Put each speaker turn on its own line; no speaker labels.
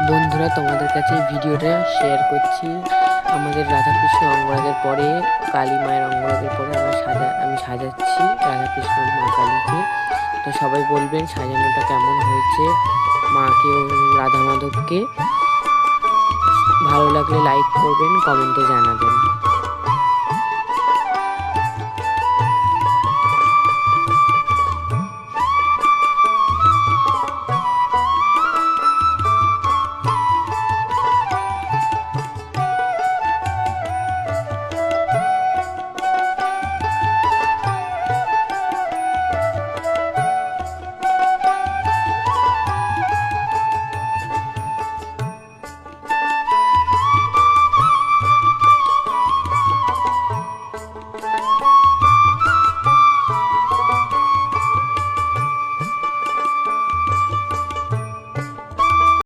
বন্ধুরা, তোমাদের কাছে এই ভিডিওটা শেয়ার করছি। আমাদের রাধাকৃষ্ণ অঙ্গরাগের পরে, কালী মায়ের অঙ্গরাগের পরে আমি সাজাচ্ছি রাধাকৃষ্ণ মা কালীকে। তো সবাই বলবেন সাজানোটা কেমন হয়েছে, মাকে ও রাধা মাধবকে। ভালো লাগলে লাইক করবেন, কমেন্টে জানাবেন।